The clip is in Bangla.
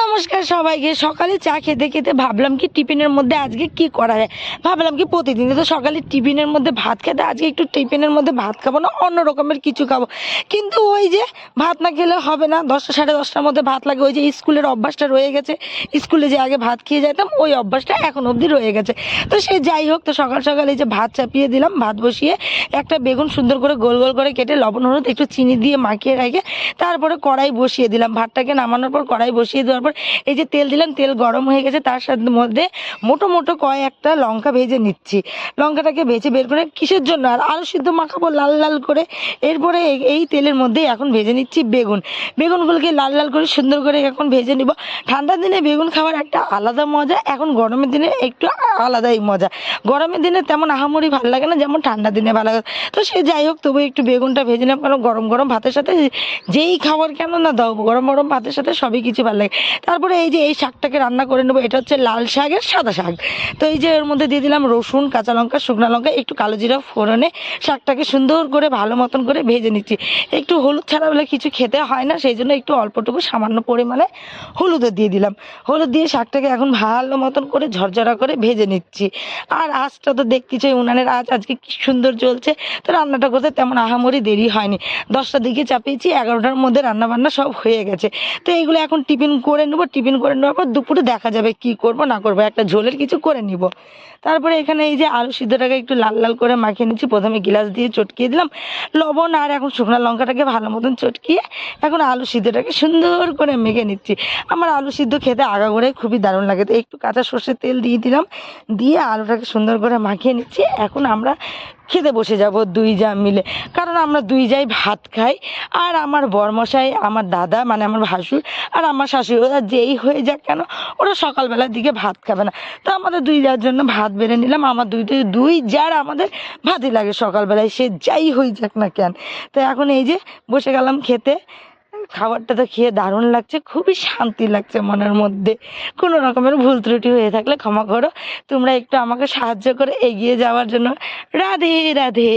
নমস্কার সবাইকে। সকালে চা খেতে খেতে ভাবলাম কি টিফিনের মধ্যে আজকে কি করা যায়। ভাবলাম কি প্রতিদিন তো সকালে টিফিনের মধ্যে ভাত খেতে, আজকে একটু টিফিনের মধ্যে ভাত খাবো না, অন্য রকমের কিছু খাবো। কিন্তু ওই যে ভাত না খেলে হবে না, 10টা সাড়ে 10টার মধ্যে ভাত লাগে। ওই যে স্কুলের অভ্যাসটা রয়ে গেছে, স্কুলে যে আগে ভাত খেয়ে যেতাম ওই অভ্যাসটা এখন অবধি রয়ে গেছে। তো সে যাই হোক, তো সকাল সকাল এই যে ভাত চাপিয়ে দিলাম, ভাত বসিয়ে একটা বেগুন সুন্দর করে গোল গোল করে কেটে লবণ হলুদ একটু চিনি দিয়ে মাখিয়ে রেখে তারপরে কড়াই বসিয়ে দিলাম। ভাতটাকে নামানোর পর কড়াই বসিয়ে দেওয়ার পর এই যে তেল দিলাম, তেল গরম হয়ে গেছে, তার সাথে মধ্যে মোটো মোটো কয়েকটা লঙ্কা ভেজে নিচ্ছি। লঙ্কাটাকে ভেজে বের করে কিসের জন্য, আর আলু সিদ্ধ মাখাবো লাল লাল করে। এরপরে এই তেলের মধ্যে এখন ভেজে নিচ্ছি বেগুনগুলোকে লাল লাল করে সুন্দর করে এখন ভেজে নিব। ঠান্ডার দিনে বেগুন খাওয়ার একটা আলাদা মজা, এখন গরমের দিনে একটু আলাদাই মজা। গরমের দিনে তেমন আহামরি ভালো লাগে না, যেমন ঠান্ডার দিনে ভালো লাগে। তো সে যাই হোক, তবু একটু বেগুনটা ভেজে নিলাম, কারণ গরম গরম ভাতের সাথে যেই খাবার কেন না দাও, গরম গরম ভাতের সাথে সবই কিছু ভালো লাগে। তারপরে এই যে এই শাকটাকে রান্না করে নেবো, এটা হচ্ছে লাল শাকের সাদা শাক। তো এই যে এর মধ্যে দিয়ে দিলাম রসুন, কাঁচা লঙ্কা, শুকনো লঙ্কা, একটু কালো জিরা ফোড়নে শাকটাকে সুন্দর করে ভালো মতন করে ভেজে নিচ্ছি। একটু হলুদ ছাড়া বলে কিছু খেতে হয় না, সেই জন্য একটু অল্পটুকু সামান্য পরিমাণে হলুদও দিয়ে দিলাম। হলুদ দিয়ে শাকটাকে এখন ভালো মতন করে ঝরঝরা করে ভেজে নিচ্ছি। আর আঁচটা তো দেখতেছি, উনানের আঁচ আজকে কি সুন্দর চলছে। তো রান্নাটা করতে তেমন আহামরি দেরি হয়নি, 10টার দিকে চাপিয়েছি, 11টার মধ্যে রান্না বান্না সব হয়ে গেছে। তো এইগুলো এখন টিফিন করে নেবো। টিফিন করে নেওয়ার পর দুপুরে দেখা যাবে কি করব না করবো, একটা ঝোলের কিছু করে নিব। তারপরে এখানে এই যে আলু সিদ্ধটাকে একটু লাল লাল করে মাখিয়ে নিচ্ছি। প্রথমে গ্লাস দিয়ে চটকিয়ে দিলাম লবণ, আর এখন শুকনো লঙ্কাটাকে ভালো মতন চটকিয়ে এখন আলু সিদ্ধটাকে সুন্দর করে মেখে নিচ্ছি। আমার আলু সিদ্ধ খেতে আগাগোড়াই খুবই দারুণ লাগে। তো একটু কাঁচা সর্ষের তেল দিয়ে দিলাম, দিয়ে আলুটাকে সুন্দর করে মাখিয়ে নিচ্ছি। এখন আমরা খেতে বসে যাব দুই যা মিলে, কারণ আমরা দুই যাই ভাত খাই। আর আমার বরমশাই, আমার দাদা মানে আমার ভাসুর, আর আমার শাশুড়ি, ওরা যেই হয়ে যাক কেন ওরা সকালবেলার দিকে ভাত খাবে না। তো আমাদের দুই যার জন্য ভাত বেড়ে নিলাম। আমার দুই যার আমাদের ভাতই লাগে সকালবেলায়, সে যাই হয়ে যাক না কেন। তো এখন এই যে বসে গেলাম খেতে। খাবারটা তো খেয়ে দারুণ লাগছে, খুবই শান্তি লাগছে মনের মধ্যে। কোনো রকমের ভুল ত্রুটি হয়ে থাকলে ক্ষমা করো, তোমরা একটু আমাকে সাহায্য করে এগিয়ে যাওয়ার জন্য। রাধে রাধে।